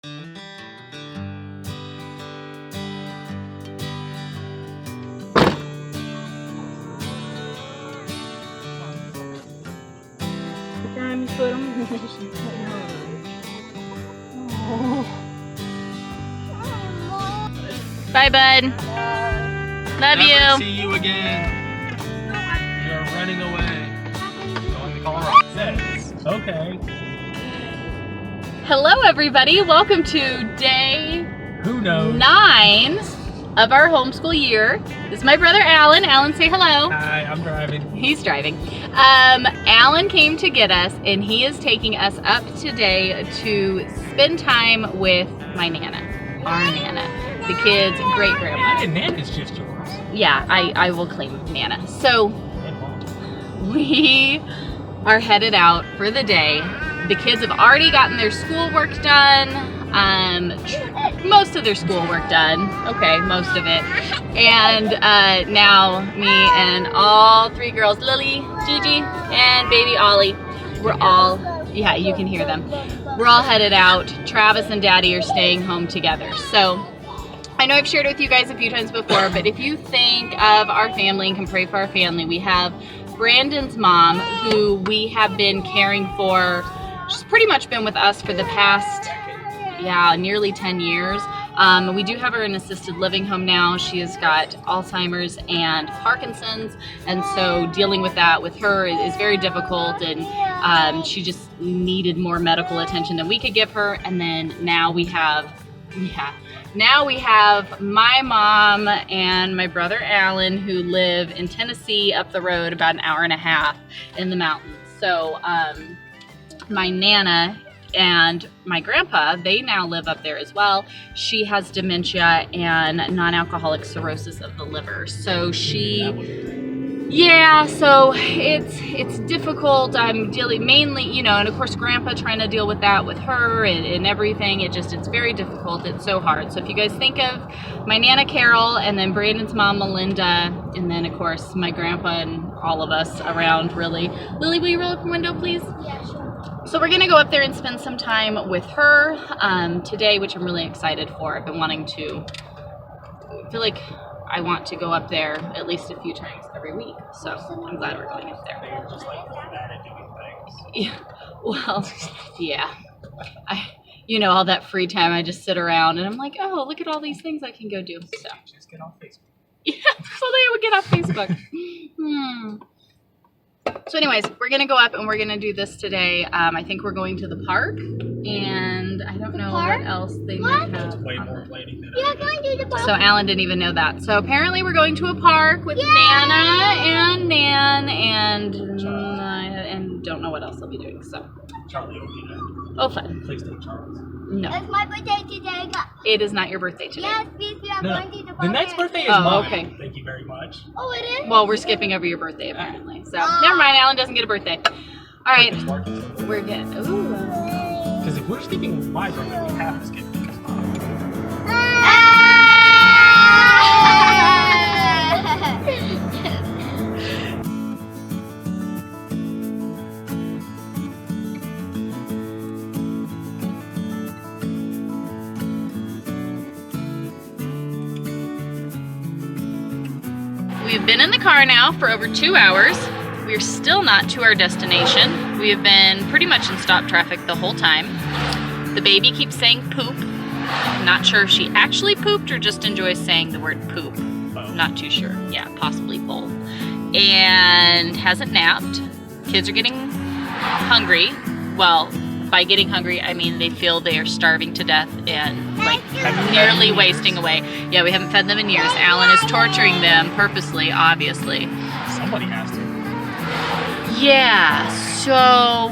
Bye, bud. Love you. Never see you again. You're running away. Going to Colorado. Okay. Hello, everybody. Welcome to day Who knows? 9 of our homeschool year. This is my brother, Alan. Alan, say hello. Hi, I'm driving. He's driving. Alan came to get us, and he is taking us up today to spend time with my Nana, our Nana, the kids' great-grandma. And Nana's just yours. Yeah, I will claim Nana. So we are headed out for the day. The kids have already gotten their schoolwork done. Most of their schoolwork done. Okay, most of it. And now me and all 3 girls, Lily, Gigi, and baby Ollie, we're all, yeah, you can hear them. We're all headed out. Travis and Daddy are staying home together. So I know I've shared it with you guys a few times before, but if you think of our family and can pray for our family, we have Brandon's mom, who we have been caring for. She's pretty much been with us for the past, nearly 10 years. We do have her in assisted living home now. She has got Alzheimer's and Parkinson's, and so dealing with that with her is very difficult, and she just needed more medical attention than we could give her. And then now we have my mom and my brother Alan, who live in Tennessee up the road about an hour and a half in the mountains. So my Nana and my grandpa, they now live up there as well. She has dementia and non-alcoholic cirrhosis of the liver. So so it's difficult. I'm dealing mainly, and of course Grandpa trying to deal with that with her and everything. It's very difficult. It's so hard. So if you guys think of my Nana Carol, and then Brandon's mom Melinda, and then of course my grandpa and all of us around, really. Lily, will you roll up the window, please? Yeah, sure. So we're gonna go up there and spend some time with her today, which I'm really excited for. I've been wanting to, I feel like I want to go up there at least a few times every week. So I'm glad we're going up there. They're just like bad at doing things. Yeah, well, yeah. All that free time, I just sit around and I'm like, oh, look at all these things I can go do. So Just get off Facebook. yeah, so they would get off Facebook. So anyways, we're going to go up and we're going to do this today. I think we're going to the park, and I don't know what else they might have. Way more planning than Yeah, going to the park. So Alan didn't even know that. So apparently we're going to a park with Nana and Nan and don't know what else they'll be doing. So Charlie will be there. oh, fun. Please take Charles. No, It's my birthday today. it is not your birthday today. Yes, please, we are going to the park. The next birthday is Oh, mine. okay. Thank you very much. Oh, it is? Well, we're skipping over your birthday apparently. So never mind. Alan doesn't get a birthday. All right, we're good. Ooh. Because if we're skipping my birthday, we have to skip because of mine. We've been in the car now for over 2 hours. We're still not to our destination. We have been pretty much in stop traffic the whole time. The baby keeps saying poop. I'm not sure if she actually pooped or just enjoys saying the word poop. Not too sure. Yeah, possibly both. And hasn't napped. Kids are getting hungry. Well, by getting hungry, I mean they feel they are starving to death and like nearly wasting away. Yeah, we haven't fed them in years. Alan is torturing them purposely, obviously. Somebody has to. Yeah, so,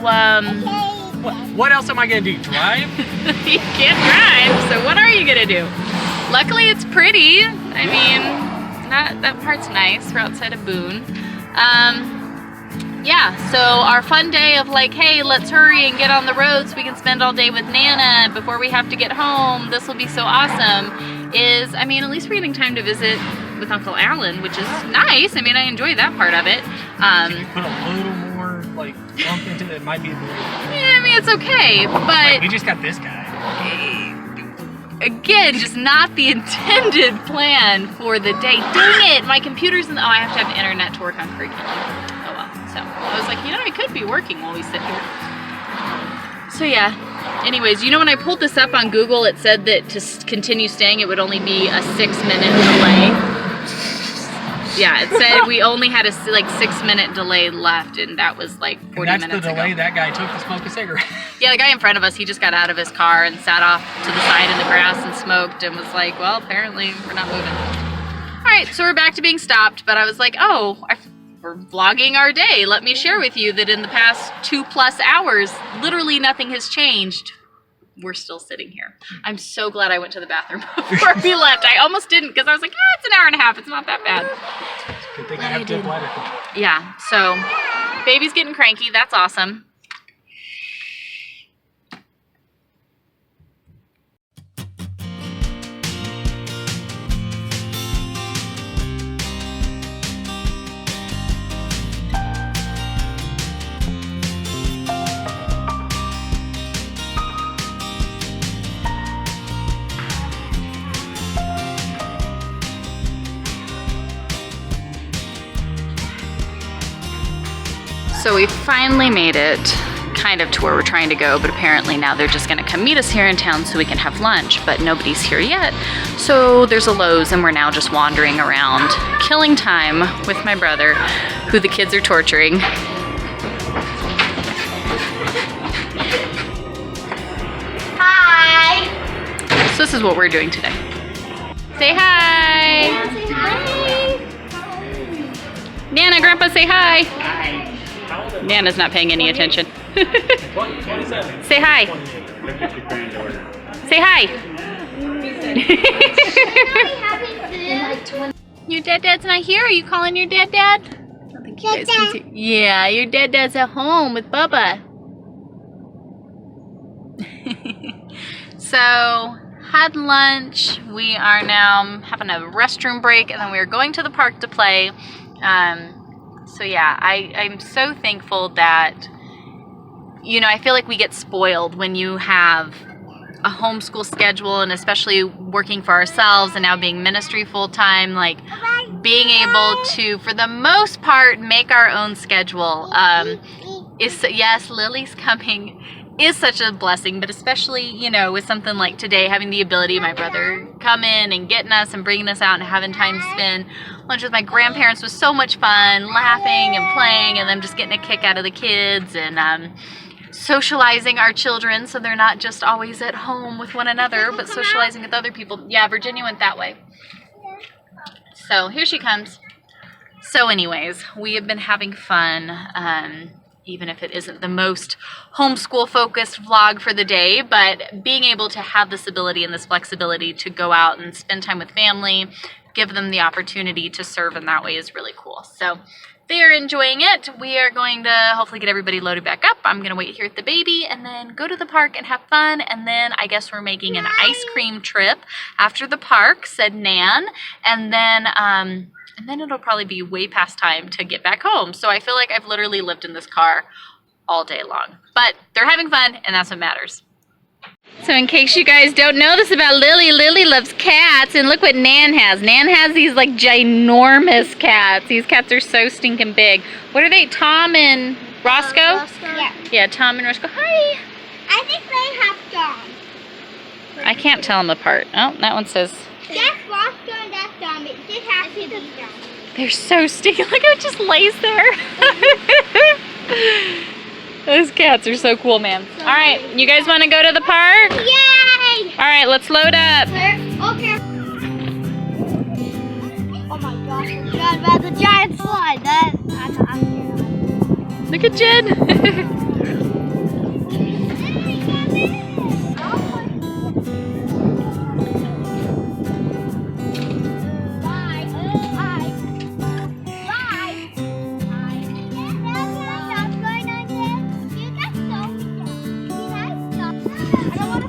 What else am I going to do? Drive? you can't drive, so what are you gonna do? Luckily it's pretty. I mean, that part's nice. We're outside of Boone. Yeah, so our fun day of like, hey, let's hurry and get on the road so we can spend all day with Nana before we have to get home. This will be so awesome. Is, I mean, at least we're getting time to visit with Uncle Alan, which is nice. I mean, I enjoy that part of it. Can you put a little more, like, bump into it? It might be a little... Yeah, I mean, it's okay, but... We just got this guy. again, just not the intended plan for the day. Dang it, my computer's in, oh, I have to have internet to work on curriculum. Oh well, so I was like, you know, I could be working while we sit here. So yeah, anyways, you know, when I pulled this up on Google, it said that to continue staying, it would only be a 6-minute delay. Yeah, it said we only had a like 6-minute delay left, and that was like 40 minutes ago. That's the delay that guy took to smoke a cigarette. Yeah, the guy in front of us, he just got out of his car and sat off to the side in the grass and smoked and was like, well, apparently we're not moving. All right, so we're back to being stopped, but I was like, oh, we're vlogging our day. Let me share with you that in the past 2+ hours, literally nothing has changed. We're still sitting here. I'm so glad I went to the bathroom before we left. I almost didn't because I was like, it's an hour and a half. It's not that bad. Good thing I have good bladder control. Yeah, so baby's getting cranky. That's awesome. So we finally made it kind of to where we're trying to go, but apparently now they're just gonna come meet us here in town so we can have lunch, but nobody's here yet. So there's a Lowe's and we're now just wandering around, killing time with my brother, who the kids are torturing. Hi. So this is what we're doing today. Say hi. Say hi. Nana, Grandpa, say hi. Nana's not paying any attention. Say hi. Say hi. Your dad's not here? Are you calling your dad? I don't think you guys can see. Yeah, your dad's at home with Bubba. So, had lunch. We are now having a restroom break, and then we are going to the park to play. So yeah, I'm so thankful that, you know, I feel like we get spoiled when you have a homeschool schedule, and especially working for ourselves and now being ministry full-time, like being able to, for the most part, make our own schedule. Yes, Lily's coming, is such a blessing, but especially, you know, with something like today, having the ability of my brother come in and getting us and bringing us out and having time to spend lunch with my grandparents was so much fun, laughing and playing, and them just getting a kick out of the kids, and socializing our children so they're not just always at home with one another, but socializing with other people. Yeah, Virginia went that way. So here she comes. So anyways, we have been having fun, even if it isn't the most homeschool focused vlog for the day, but being able to have this ability and this flexibility to go out and spend time with family, give them the opportunity to serve in that way is really cool. So they are enjoying it. We are going to hopefully get everybody loaded back up. I'm gonna wait here at the baby and then go to the park and have fun. And then I guess we're making an ice cream trip after the park, said Nan. And then it'll probably be way past time to get back home. So I feel like I've literally lived in this car all day long. But they're having fun, and that's what matters. So in case you guys don't know this about Lily, Lily loves cats, and look what Nan has. Nan has these like ginormous cats. These cats are so stinking big. What are they, Tom and Roscoe? Yeah. Yeah, Tom and Roscoe. Hi. I think they have Dom. I can't tell them apart. Oh, that one says... That's Roscoe and that's Dom. It just has to be Dom. They're so stinky. Look how it just lays there. Those cats are so cool, man. All right, you guys want to go to the park? Yay! All right, let's load up. Okay. Oh my gosh, that's a giant slide. I'm scared. Look at Jen.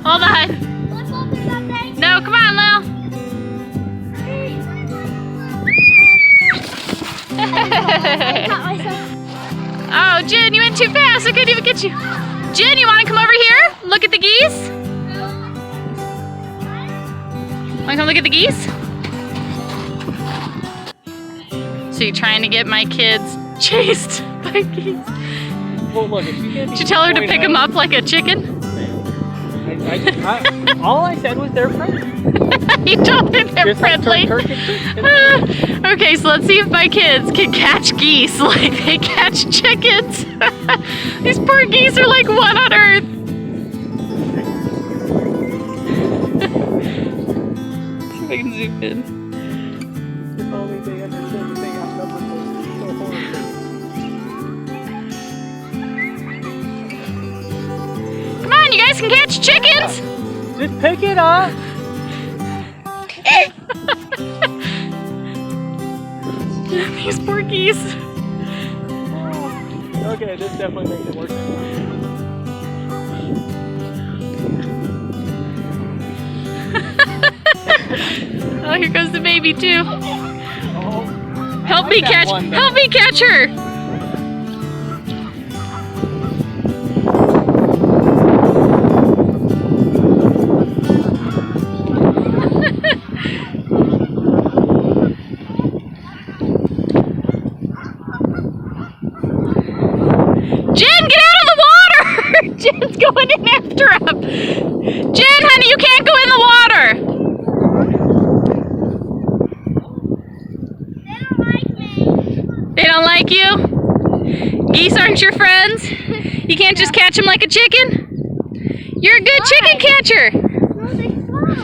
Hold on. No, come on, Lil. Oh, Jen, you went too fast. I couldn't even get you. Jen, you want to come over here? Look at the geese? Wanna come look at the geese? So you're trying to get my kids chased by geese? Well, look, if you get Did you tell her to pick them up like a chicken? All I said was they're friendly. You told her they're friendly. Okay, so let's see if my kids can catch geese like they catch chickens. These poor geese are like one on earth. See if I can zoom in. If only they understood that they outnumbered us so horribly. Come on, you guys can catch chickens. Just pick it up. These poor geese. Okay, this definitely makes it worse. Oh, here goes the baby too. Oh, Help me catch her. Jen, get out of the water! Jen's going in after him. Jen, honey, you can't go in the water. They don't like you? Geese aren't your friends? You can't just catch them like a chicken? You're a good chicken catcher. No, they fly.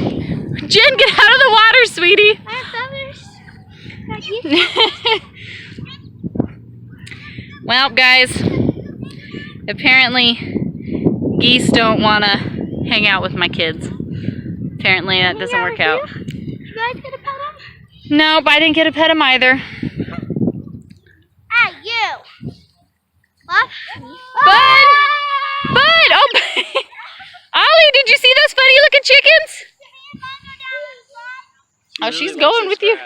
Jen, get out of the water, sweetie. I have feathers. Well, guys, apparently geese don't want to hang out with my kids. Apparently that doesn't work out. You guys gonna pet them? Nope, I didn't get to pet them either. Hey, you. What? Bud! Bud! Oh, Ollie, did you see those funny looking chickens? Oh, she's going with you.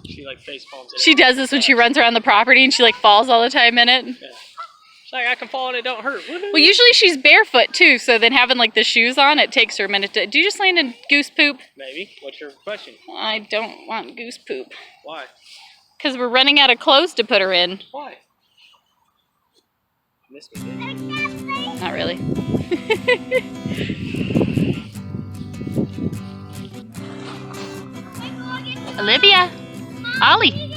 She like face palms in it. She does this when she runs around the property and she like falls all the time in it. Yeah. She's like, I can fall and it don't hurt. Well, usually she's barefoot too, so then having like the shoes on, it takes her a minute to... Do you just land in goose poop? Maybe. What's your question? I don't want goose poop. Why? Because we're running out of clothes to put her in. Why? Miss me, did. Not really. Olivia. Ollie.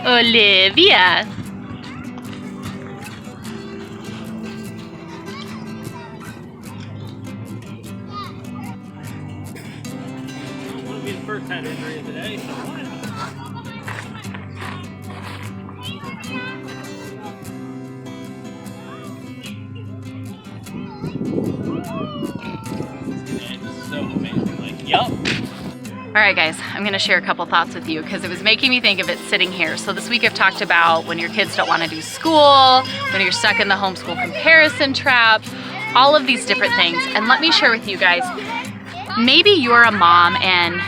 Olivia. It'll be the first time injury of the day, so why not? It's so amazing. Like, yup. All right, guys, I'm going to share a couple thoughts with you because it was making me think of it sitting here. So this week I've talked about when your kids don't want to do school, when you're stuck in the homeschool comparison trap, all of these different things. And let me share with you guys, maybe you're a mom and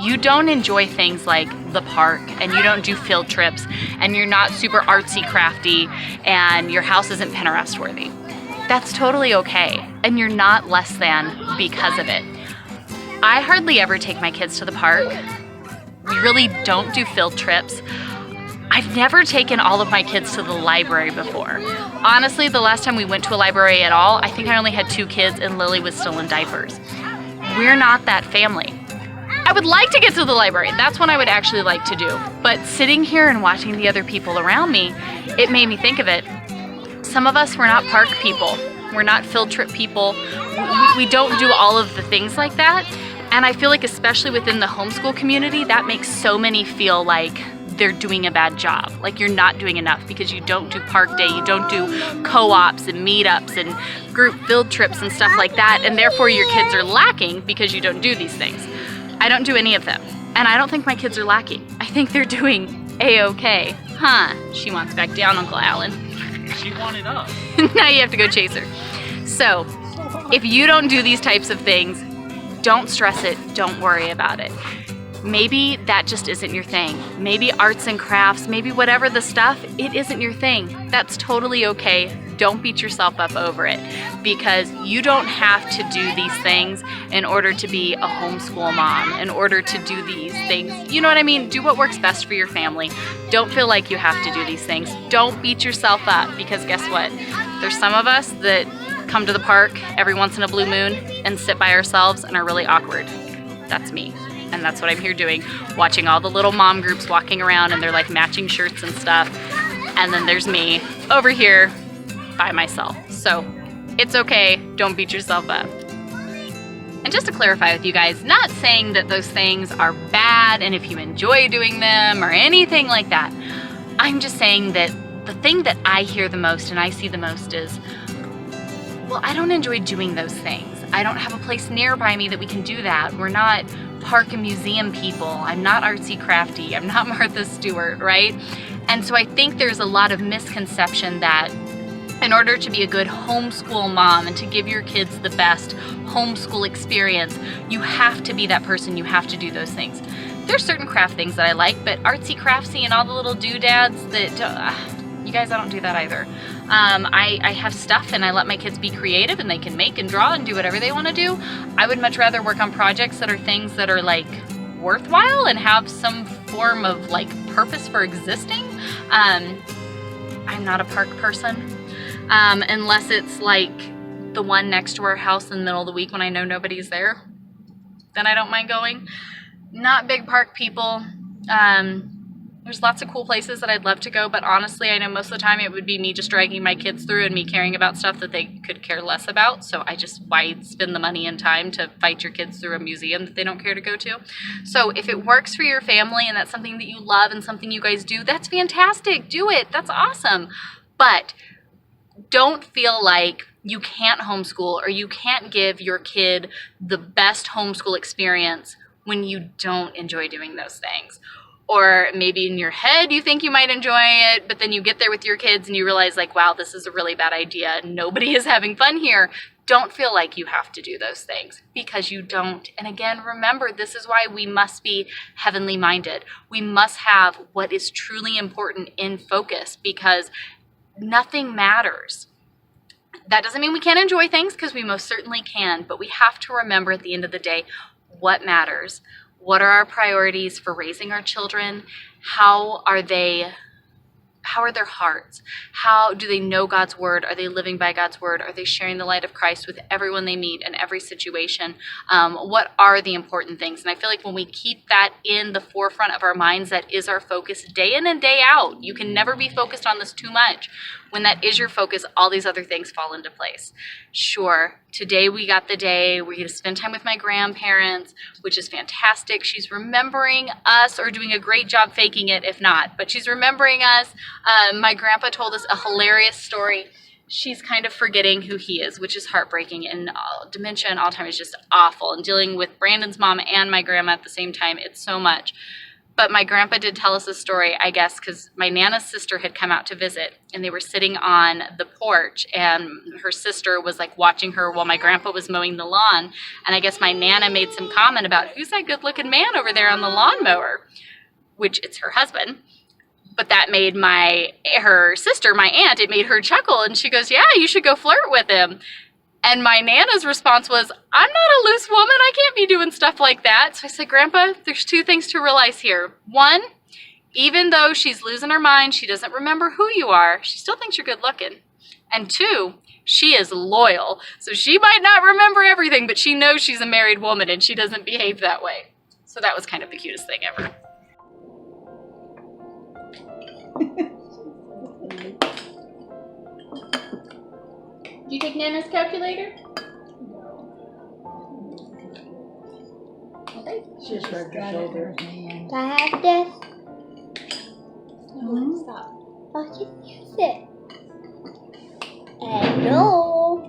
you don't enjoy things like the park and you don't do field trips and you're not super artsy crafty and your house isn't Pinterest worthy. That's totally okay. And you're not less than because of it. I hardly ever take my kids to the park. We really don't do field trips. I've never taken all of my kids to the library before. Honestly, the last time we went to a library at all, I think I only had 2 kids and Lily was still in diapers. We're not that family. I would like to get to the library. That's what I would actually like to do. But sitting here and watching the other people around me, it made me think of it. Some of us, we're not park people. We're not field trip people. We don't do all of the things like that. And I feel like especially within the homeschool community, that makes so many feel like they're doing a bad job. Like you're not doing enough because you don't do park day, you don't do co-ops and meetups and group field trips and stuff like that. And therefore your kids are lacking because you don't do these things. I don't do any of them. And I don't think my kids are lacking. I think they're doing A-okay. Huh, she wants back down, Uncle Alan. She wanted up. Now you have to go chase her. So, if you don't do these types of things, don't stress it, don't worry about it. Maybe that just isn't your thing. Maybe arts and crafts, maybe whatever the stuff, it isn't your thing. That's totally okay. don't beat yourself up over it, because you don't have to do these things in order to be a homeschool mom, in order to do these things. You know what I mean? Do what works best for your family. Don't feel like you have to do these things. Don't beat yourself up, because guess what? There's some of us that come to the park every once in a blue moon and sit by ourselves and are really awkward. That's me. And that's what I'm here doing, watching all the little mom groups walking around and they're like matching shirts and stuff. And then there's me over here by myself. So it's okay, don't beat yourself up. And just to clarify with you guys, not saying that those things are bad and if you enjoy doing them or anything like that. I'm just saying that the thing that I hear the most and I see the most is, well, I don't enjoy doing those things. I don't have a place nearby me that we can do that. We're not park and museum people. I'm not artsy crafty. I'm not Martha Stewart, right? And so I think there's a lot of misconception that in order to be a good homeschool mom and to give your kids the best homeschool experience, you have to be that person, you have to do those things. There's certain craft things that I like, but artsy craftsy and all the little doodads that, you guys, I don't do that either. I have stuff and I let my kids be creative and they can make and draw and do whatever they want to do. I would much rather work on projects that are things that are like worthwhile and have some form of like purpose for existing. I'm not a park person, unless it's like the one next to our house in the middle of the week when I know nobody's there, then I don't mind going. Not big park people. There's lots of cool places that I'd love to go, but honestly, I know most of the time it would be me just dragging my kids through and me caring about stuff that they could care less about. So why spend the money and time to fight your kids through a museum that they don't care to go to? So if it works for your family and that's something that you love and something you guys do, that's fantastic. Do it. That's awesome. But don't feel like you can't homeschool or you can't give your kid the best homeschool experience when you don't enjoy doing those things. Or maybe in your head you think you might enjoy it, but then you get there with your kids and you realize like, wow, this is a really bad idea. Nobody is having fun here. Don't feel like you have to do those things, because you don't. And again, remember, this is why we must be heavenly minded. We must have what is truly important in focus, because nothing matters. That doesn't mean we can't enjoy things, because we most certainly can, but we have to remember at the end of the day what matters. What are our priorities for raising our children? How are their hearts? How do they know God's word? Are they living by God's word? Are they sharing the light of Christ with everyone they meet in every situation? What are the important things? And I feel like when we keep that in the forefront of our minds, that is our focus day in and day out. You can never be focused on this too much. When that is your focus, all these other things fall into place. Sure, today we got the day we're going to spend time with my grandparents, which is fantastic. She's remembering us, or doing a great job faking it if not, but she's remembering us. My grandpa told us a hilarious story. She's kind of forgetting who he is, which is heartbreaking, and dementia and Alzheimer's is just awful. And dealing with Brandon's mom and my grandma at the same time, it's so much. But my grandpa did tell us a story, I guess, because my Nana's sister had come out to visit, and they were sitting on the porch, and her sister was like watching her while my grandpa was mowing the lawn. And I guess my Nana made some comment about, who's that good looking man over there on the lawnmower? Which it's her husband. But that made her sister, my aunt, it made her chuckle. And she goes, yeah, you should go flirt with him. And my Nana's response was, I'm not a loose woman. I can't be doing stuff like that. So I said, Grandpa, there's two things to realize here. One, even though she's losing her mind, she doesn't remember who you are, she still thinks you're good looking. And two, she is loyal. So she might not remember everything, but she knows she's a married woman and she doesn't behave that way. So that was kind of the cutest thing ever. Did you take Nana's calculator? Okay. She just shrugged her shoulder. Do I have this? No, stop. I'll just use it. Hello.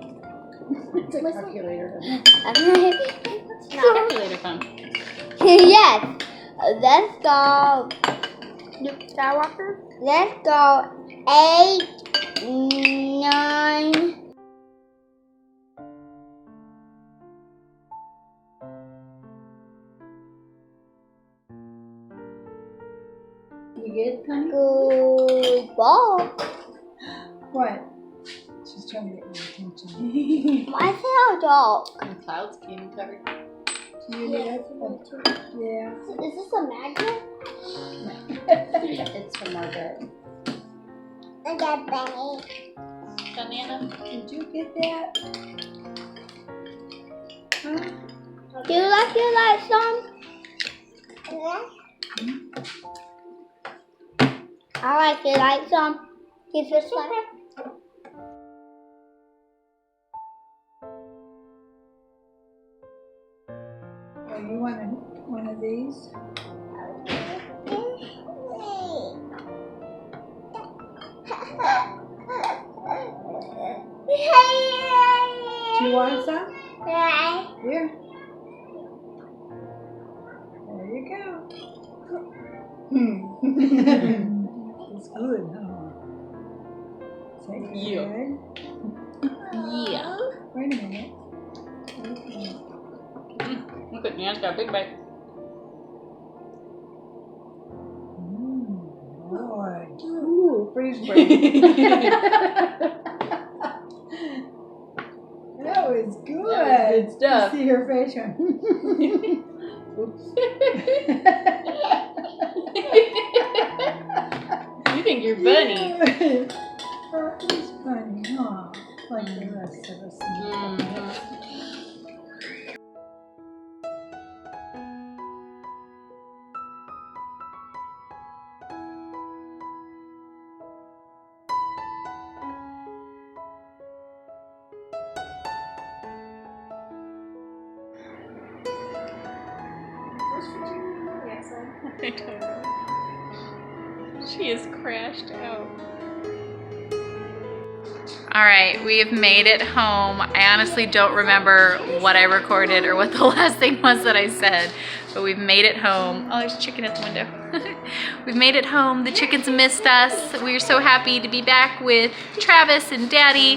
It's a calculator. It's not a calculator phone. Yes. Let's go. Luke Skywalker. Let's go 8, 9. You good, honey? Good ball. What? trying to get my attention. Why is it all dark? The clouds came covered. Yeah. Is this a magnet? It's from Margaret. I got Benny. Banana. Did you get that? Huh? Do you like your lights on? I like your lights on. Give this one. Oh, you want one of these? Do you want some? Here. There you go. It's good, huh? Is that Yeah. good? Yeah. Wait a minute. Look at Nan's got a big bite. Boy. Ooh, freeze break. That was good. That was good stuff. You see her face going. You think you're funny. He's funny, huh? Like the rest of us. I don't know. She is crashed out. All right, we have made it home. I honestly don't remember what I recorded or what the last thing was that I said, but we've made it home. Oh, there's a chicken at the window. We've made it home. The chickens missed us. We are so happy to be back with Travis and Daddy.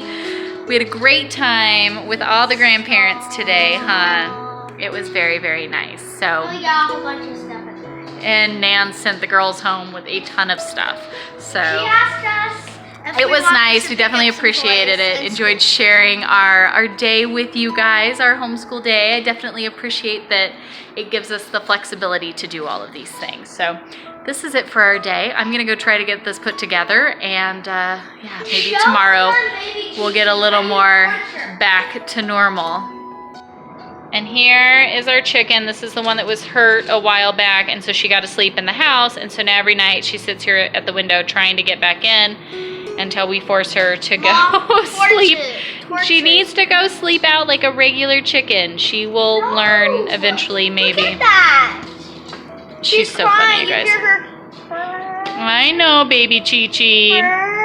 We had a great time with all the grandparents today, huh? It was very, very nice. So. We got a whole bunch of stuff at the end. And Nan sent the girls home with a ton of stuff. So She asked us if it we was wanted nice. to We definitely get some appreciated toys it. and Enjoyed sharing our day with you guys, our homeschool day. I definitely appreciate that it gives us the flexibility to do all of these things. So this is it for our day. I'm gonna go try to get this put together, and yeah, maybe Show tomorrow her, baby we'll get a little more back to normal. And here is our chicken. This is the one that was hurt a while back, and so she got to sleep in the house, and so now every night she sits here at the window trying to get back in until we force her to go Mom, sleep. torture. She needs to go sleep out like a regular chicken. She will learn eventually, maybe. Look at that. She's so crying. funny, you guys. hear her. I know, baby Chi Chi.